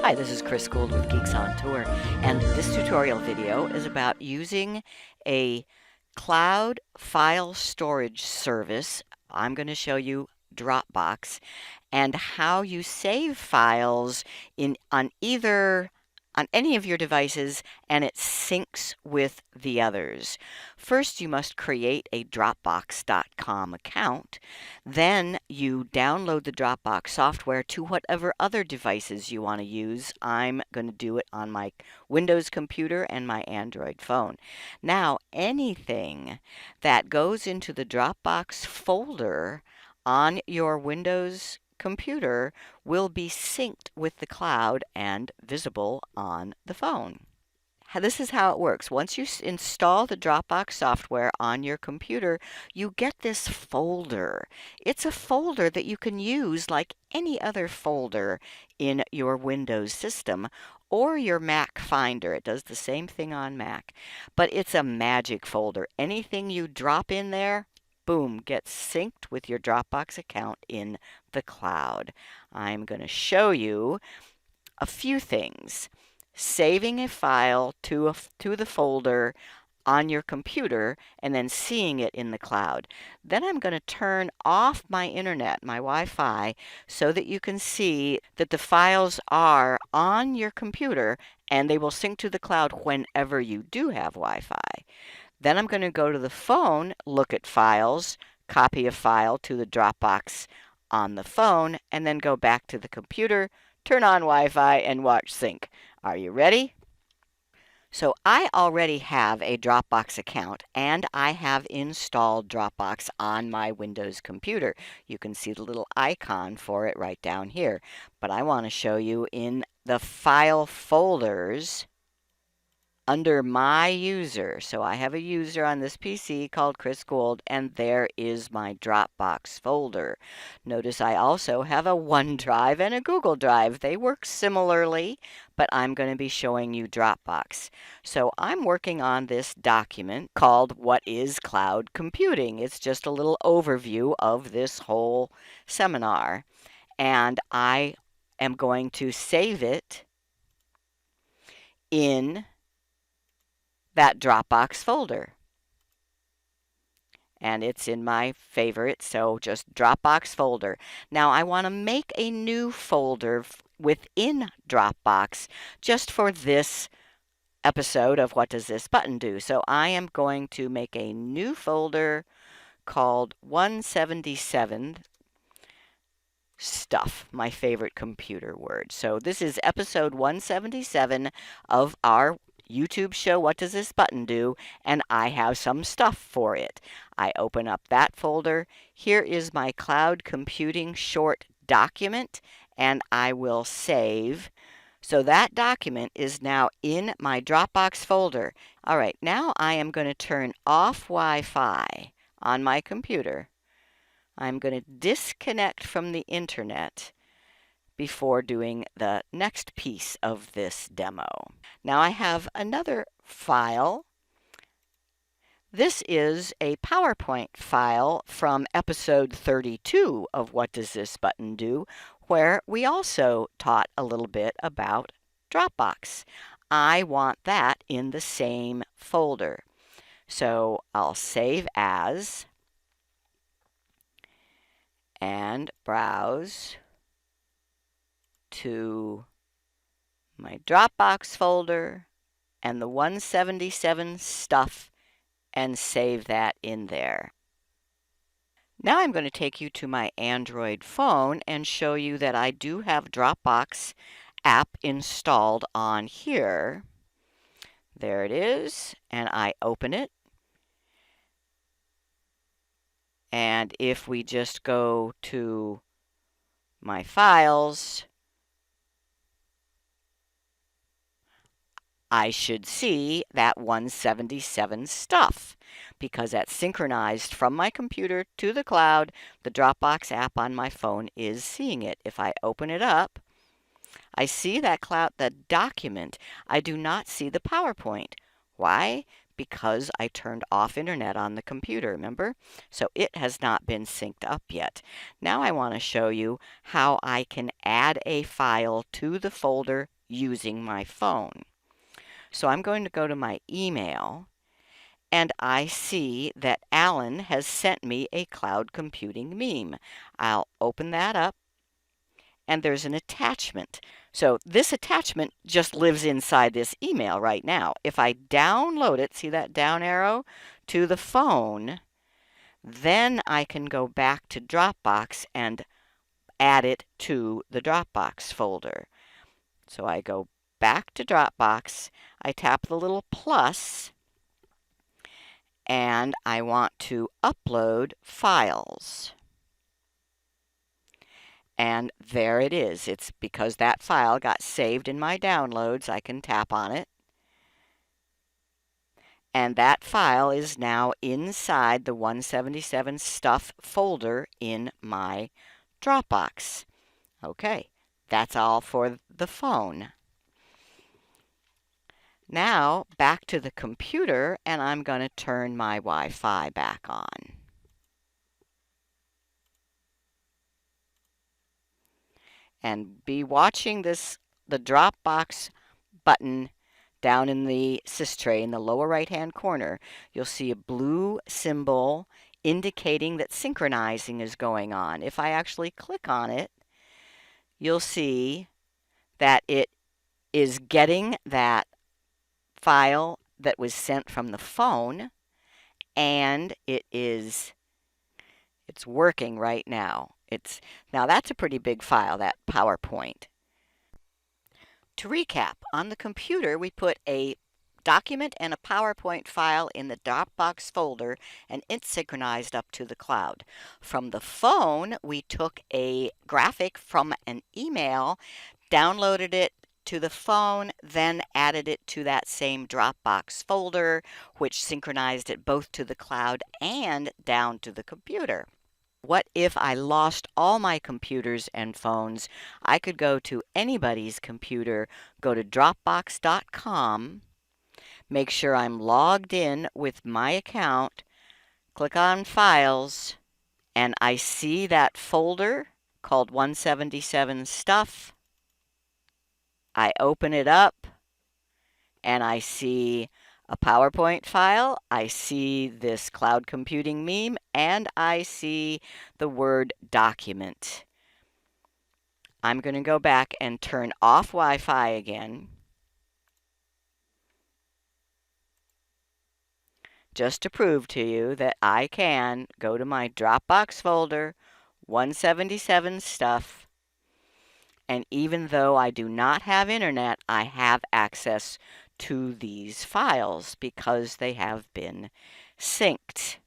Hi, this is Chris Gould with Geeks On Tour, and this tutorial video is about using a cloud file storage service. I'm going to show you Dropbox and how you save files on any of your devices, and it syncs with the others. First, you must create a Dropbox.com account. Then you download the Dropbox software to whatever other devices you want to use. I'm going to do it on my Windows computer and my Android phone. Now, anything that goes into the Dropbox folder on your Windows computer will be synced with the cloud and visible on the phone. This is how it works. Once you install the Dropbox software on your computer, you get this folder. It's a folder that you can use like any other folder in your Windows system or your Mac Finder. It does the same thing on Mac, but it's a magic folder. Anything you drop in there, boom, gets synced with your Dropbox account in the cloud. I'm going to show you a few things. Saving a file to the folder on your computer and then seeing it in the cloud. Then I'm going to turn off my internet, my Wi-Fi, so that you can see that the files are on your computer and they will sync to the cloud whenever you do have Wi-Fi. Then I'm going to go to the phone, look at files, copy a file to the Dropbox on the phone, and then go back to the computer, turn on Wi-Fi, and watch sync. Are you ready? So I already have a Dropbox account, and I have installed Dropbox on my Windows computer. You can see the little icon for it right down here. But I want to show you in the file folders under my user. So I have a user on this PC called Chris Gould, and there is my Dropbox folder. Notice I also have a OneDrive and a Google Drive. They work similarly, but I'm going to be showing you Dropbox. So I'm working on this document called What is Cloud Computing? It's just a little overview of this whole seminar. And I am going to save it in that Dropbox folder. And it's in my favorites, so just Dropbox folder. Now I want to make a new folder within Dropbox just for this episode of What Does This Button Do? So I am going to make a new folder called 177 Stuff, my favorite computer word. So this is episode 177 of our YouTube show, What Does This Button Do? And I have some stuff for it. I open up that folder. Here is my cloud computing short document, and I will save. So that document is now in my Dropbox folder. All right, now I am going to turn off Wi-Fi on my computer. I'm going to disconnect from the internet before doing the next piece of this demo. Now I have another file. This is a PowerPoint file from episode 32 of What Does This Button Do, where we also taught a little bit about Dropbox. I want that in the same folder. So I'll save as and browse to my Dropbox folder and the 177 stuff and save that in there. Now I'm going to take you to my Android phone and show you that I do have Dropbox app installed on here. There it is, and I open it. And if we just go to my files, I should see that 177 stuff because that's synchronized from my computer to the cloud. The Dropbox app on my phone is seeing it. If I open it up, I see that document. I do not see the PowerPoint. Why? because I turned off internet on the computer, remember? So it has not been synced up yet. Now I want to show you how I can add a file to the folder using my phone. So I'm going to go to my email, and I see that Alan has sent me a cloud computing meme. I'll open that up, and there's an attachment. So this attachment just lives inside this email right now. If I download it, see that down arrow, to the phone, then I can go back to Dropbox and add it to the Dropbox folder. So I go back to Dropbox, I tap the little plus, and I want to upload files. And there it is. It's because that file got saved in my downloads. I can tap on it. And that file is now inside the 177 Stuff folder in my Dropbox. Okay, that's all for the phone. Now, back to the computer, and I'm going to turn my Wi-Fi back on. And be watching the Dropbox button down in the sys tray in the lower right-hand corner. You'll see a blue symbol indicating that synchronizing is going on. If I actually click on it, you'll see that it is getting that file that was sent from the phone, and it's working right now. Now that's a pretty big file, that PowerPoint. To recap, on the computer we put a document and a PowerPoint file in the Dropbox folder, and it's synchronized up to the cloud. From the phone, we took a graphic from an email, downloaded it to the phone, then added it to that same Dropbox folder, which synchronized it both to the cloud and down to the computer. What if I lost all my computers and phones? I could go to anybody's computer, go to Dropbox.com, make sure I'm logged in with my account, click on Files, and I see that folder called 177 Stuff. I open it up, and I see a PowerPoint file, I see this cloud computing meme, and I see the word document. I'm going to go back and turn off Wi-Fi again, just to prove to you that I can go to my Dropbox folder, 177 Stuff, and even though I do not have internet, I have access to these files because they have been synced.